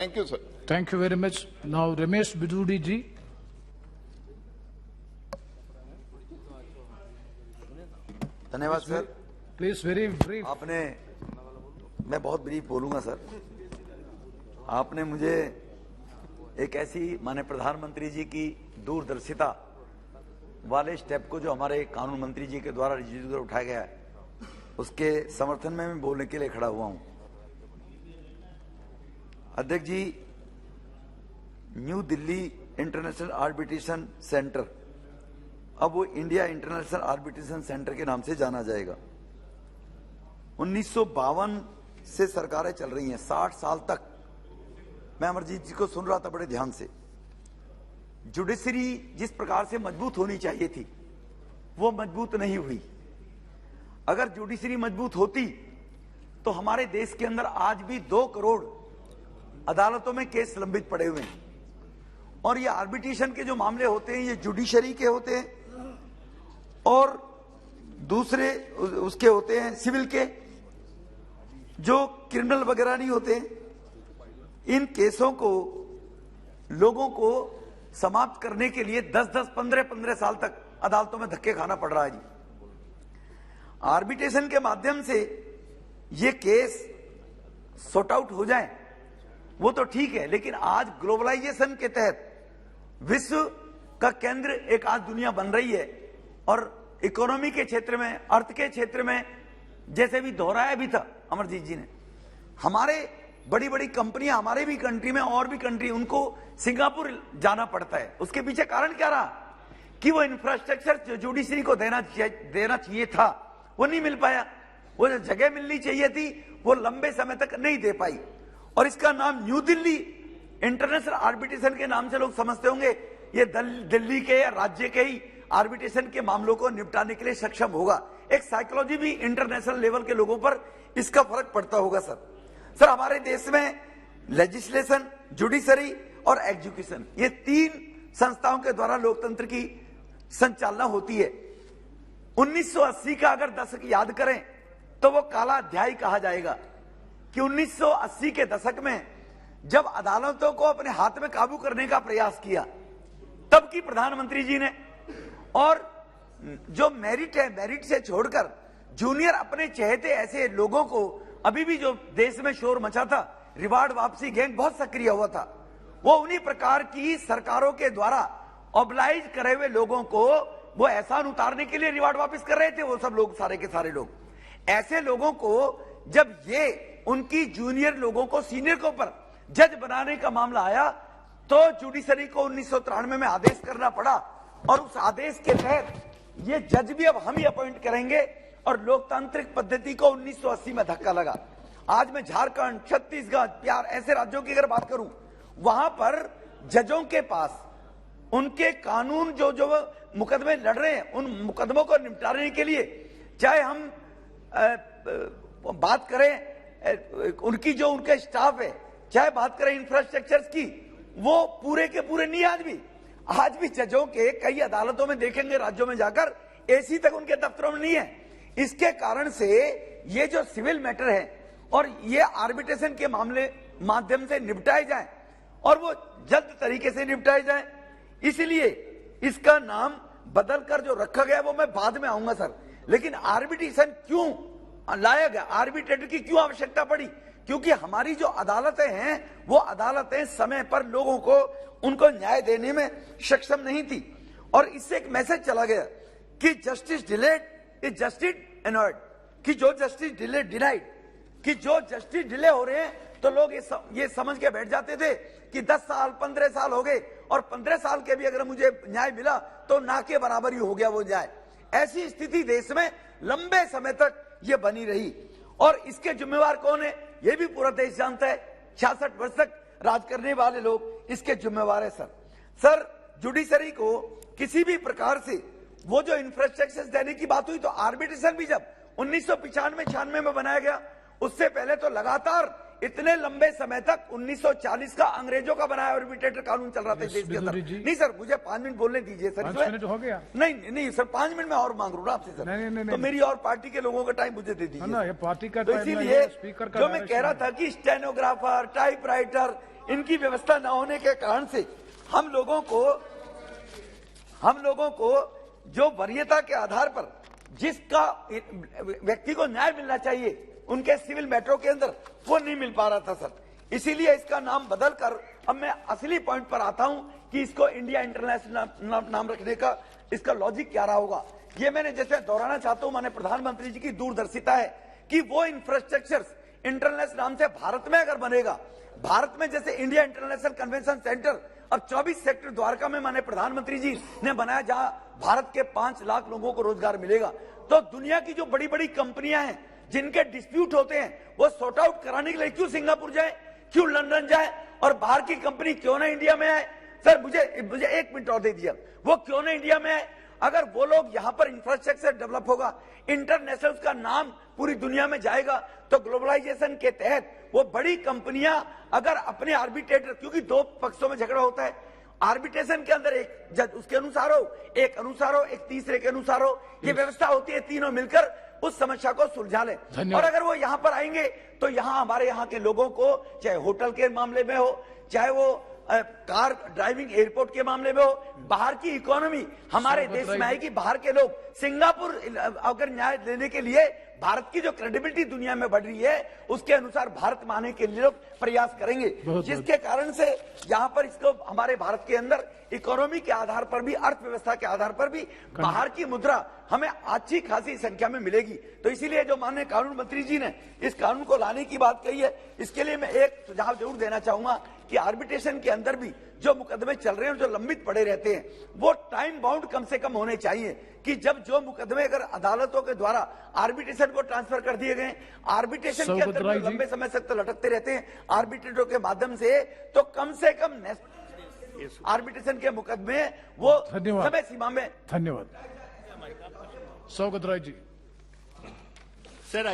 Thank you, sir. Thank you very much. Now, Ramesh Biduri ji. धन्यवाद sir. Please, very brief. मैं बहुत brief बोलूंगा sir. आपने मुझे एक ऐसी माननीय प्रधानमंत्री जी की दूरदर्शिता वाले स्टेप को जो हमारे कानून मंत्री जी के द्वारा रिजिजू द्वारा उठाया गया है, उसके समर्थन में मैं बोलने के लिए खड़ा हुआ हूं। अध्यक्ष जी, New Delhi International Arbitration Centre अब वो इंडिया इंटरनेशनल आर्बिट्रेशन सेंटर के नाम से जाना जाएगा। 1952 से सरकारें चल रही हैं, 60 साल तक। मैं अमरजीत जी को सुन रहा था बड़े ध्यान से। जुडिशरी जिस प्रकार से मजबूत होनी चाहिए थी, वो मजबूत नहीं हुई। अगर जुडिशरी मजबूत होती तो हमारे देश के अंदर आज भी 2 करोड़ अदालतों में केस लंबित पड़े हुए हैं। और ये आर्बिट्रेशन के जो मामले होते हैं, ये जुडिशरी के होते हैं और दूसरे उसके होते हैं सिविल के, जो क्रिमिनल वगैरह नहीं होते हैं। इन केसों को लोगों को समाप्त करने के लिए 10-10, 15-15 साल तक अदालतों में धक्के खाना पड़ रहा है जी। आर्बिट्रेशन के माध्यम से ये केस सॉर्ट आउट हो जाए वो तो ठीक है, लेकिन आज ग्लोबलाइजेशन के तहत विश्व का केंद्र एक आज दुनिया बन रही है और इकोनॉमी के क्षेत्र में, अर्थ के क्षेत्र में, जैसे भी दोहराया भी था अमरजीत जी ने, हमारे बड़ी बड़ी कंपनियां, हमारे भी कंट्री में और भी कंट्री, उनको सिंगापुर जाना पड़ता है। उसके पीछे कारण क्या रहा कि वो इंफ्रास्ट्रक्चर जो जुडिशरी को देना चाहिए था वो नहीं मिल पाया। वो जो जगह मिलनी चाहिए थी वो लंबे समय तक नहीं दे पाई। और इसका नाम न्यू दिल्ली इंटरनेशनल आर्बिट्रेशन के नाम से लोग समझते होंगे ये दिल्ली के या राज्य के ही आर्बिट्रेशन के मामलों को निपटाने के लिए सक्षम होगा। एक साइकोलॉजी भी इंटरनेशनल लेवल के लोगों पर इसका फर्क पड़ता होगा सर। हमारे देश में लेजिस्लेशन, जुडिशरी और एग्जीक्यूशन, ये 3 संस्थाओं के द्वारा लोकतंत्र की संचालना होती है। 1980 का अगर दशक याद करें तो वो काला अध्याय कहा जाएगा कि 1980 के दशक में जब अदालतों को अपने हाथ में काबू करने का प्रयास किया, तब की प्रधानमंत्री जी ने, और जो मेरिट है, मेरिट से छोड़कर जूनियर अपने चहेते ऐसे लोगों को, अभी भी जो देश में शोर मचा था, रिवार्ड वापसी गैंग बहुत सक्रिय हुआ था, वो उन्हीं प्रकार की सरकारों के द्वारा ऑब्लाइज करे हुए लोगों को वो एहसान उतारने के लिए रिवार्ड वापस कर रहे थे। वो सब लोग, सारे के सारे लोग, ऐसे लोगों को जब ये उनकी जूनियर लोगों को सीनियर के ऊपर जज बनाने का मामला आया तो जुडिशरी को 1993 में आदेश करना पड़ा और उस आदेश के तहत ये जज भी अब हम ही अपॉइंट करेंगे और लोकतांत्रिक पद्धति को 1980 में धक्का लगा। आज मैं झारखंड, छत्तीसगढ़, बिहार ऐसे राज्यों की अगर बात करूं, वहां पर जजों के पास उनके कानून जो मुकदमे लड़ रहे हैं, उन मुकदमों को निपटाने के लिए, चाहे हम बात करें उनकी जो उनका स्टाफ है, चाहे बात करें इंफ्रास्ट्रक्चर की, वो पूरे के पूरे नहीं। आज भी जजों के कई अदालतों में देखेंगे, राज्यों में जाकर एसी तक उनके दफ्तरों में नहीं है। इसके कारण से ये जो सिविल मैटर है और ये आर्बिट्रेशन के मामले माध्यम से निपटाए जाए और वो जल्द तरीके से निपटाए जाए, इसलिए इसका नाम बदलकर जो रखा गया वो मैं बाद में आऊंगा सर। लेकिन आर्बिट्रेशन क्यों लाया गया, आर्बिट्रेटर की क्यों आवश्यकता पड़ी? क्योंकि हमारी जो अदालतें हैं वो अदालतें समय पर लोगों को उनको न्याय देने में सक्षम नहीं थी। और इससे एक मैसेज चला गया कि justice delayed is justice annoyed, कि जो जस्टिस डिनाइड, कि जो जस्टिस डिले हो रहे हैं तो लोग ये समझ के बैठ जाते थे कि 10 साल 15 साल हो गए और 15 साल के भी अगर मुझे न्याय मिला तो ना के बराबर ही हो गया वो न्याय। ऐसी स्थिति देश में लंबे समय तक ये बनी रही और इसके जिम्मेवार कौन है ये भी पूरा देश जानता है। 66 वर्ष तक राज करने वाले लोग इसके जिम्मेवार है सर। जुडिशरी को किसी भी प्रकार से वो जो इंफ्रास्ट्रक्चर देने की बात हुई, तो आर्बिट्रेशन भी जब 1995-96 में बनाया गया, उससे पहले तो लगातार इतने लंबे समय तक 1940 का अंग्रेजों का बनाया आर्बिट्रेटर कानून चल रहा था देश के अंदर। नहीं सर, मुझे 5 मिनट बोलने दीजिए सर। 5 मिनट हो गया? नहीं सर, 5 मिनट में और मांग रहा हूँ आपसे सर। नहीं, तो मेरी और पार्टी के लोगों का टाइम मुझे दे दीजिए। ये पार्टी का तो इसीलिए जो मैं कह रहा था कि स्टेनोग्राफर, टाइपराइटर, इनकी व्यवस्था न होने के कारण से हम लोगों को जो वरीयता के आधार पर जिसका व्यक्ति को न्याय मिलना चाहिए उनके सिविल मैटरों के अंदर, वो नहीं मिल पा रहा था सर। इसीलिए इसका नाम बदलकर अब मैं असली पॉइंट पर आता हूं कि इसको इंडिया इंटरनेशनल नाम रखने का इसका लॉजिक क्या रहा होगा। ये मैंने जैसे दोहराना चाहता हूं, माननीय प्रधानमंत्री जी की दूरदर्शिता है कि वो इंफ्रास्ट्रक्चर इंटरनेशनल नाम से भारत में अगर बनेगा, भारत में जैसे इंडिया इंटरनेशनल कन्वेंशन सेंटर अब 24 सेक्टर द्वारका में माननीय प्रधानमंत्री जी ने बनाया, जहां भारत के 5 लाख लोगों को रोजगार मिलेगा। तो दुनिया की जो बड़ी बड़ी कंपनियां हैं जिनके डिस्प्यूट होते हैं वो सॉर्ट आउट कराने के लिए क्यों सिंगापुर जाए, क्यों लंदन जाए, और बाहर की कंपनी क्यों ना इंडिया में आए। सर मुझे 1 मिनट और दे दिया, वो क्यों ना इंडिया में आए। अगर वो लोग यहां पर इंफ्रास्ट्रक्चर डेवलप होगा, इंटरनेशनल का नाम पूरी दुनिया में जाएगा, तो ग्लोबलाइजेशन के तहत वो बड़ी कंपनियां अगर अपने आर्बिट्रेटर, क्योंकि 2 पक्षों में झगड़ा होता है, आर्बिट्रेशन के अंदर एक जज उसके अनुसार हो, एक अनुसार हो, एक तीसरे के अनुसार हो, ये व्यवस्था होती है, तीनों मिलकर उस समस्या को सुलझा लें। और अगर वो यहां पर आएंगे तो यहां हमारे यहां के लोगों को, चाहे होटल के मामले में हो, चाहे वो कार ड्राइविंग एयरपोर्ट के मामले में हो, बाहर की इकोनॉमी हमारे देश में आएगी। बाहर के लोग सिंगापुर अगर न्याय देने के लिए भारत की जो क्रेडिबिलिटी दुनिया में बढ़ रही है उसके अनुसार भारत में आने के लिए लोग प्रयास करेंगे, जिसके कारण से यहाँ पर इसको हमारे भारत के अंदर इकोनॉमी के आधार पर भी, अर्थव्यवस्था के आधार पर भी बाहर की मुद्रा हमें अच्छी खासी संख्या में मिलेगी। तो इसीलिए जो माननीय कानून मंत्री जी ने इस कानून को लाने की बात कही है, इसके लिए मैं एक सुझाव जरूर देना चाहूंगा कि आर्बिट्रेशन के अंदर भी जो मुकदमे चल रहे हैं, जो लंबित पड़े रहते हैं, वो टाइम बाउंड कम से कम होने चाहिए कि जब जो मुकदमे अगर अदालतों के द्वारा आर्बिट्रेशन को ट्रांसफर कर दिए गए, आर्बिट्रेशन के अंदर जो लंबे समय तक लटकते रहते हैं आर्बिट्रेटरों के माध्यम से, तो कम से कम आर्बिट्रेशन के मुकदमे वो समय सीमा में। धन्यवाद। सौगत राय जी। सर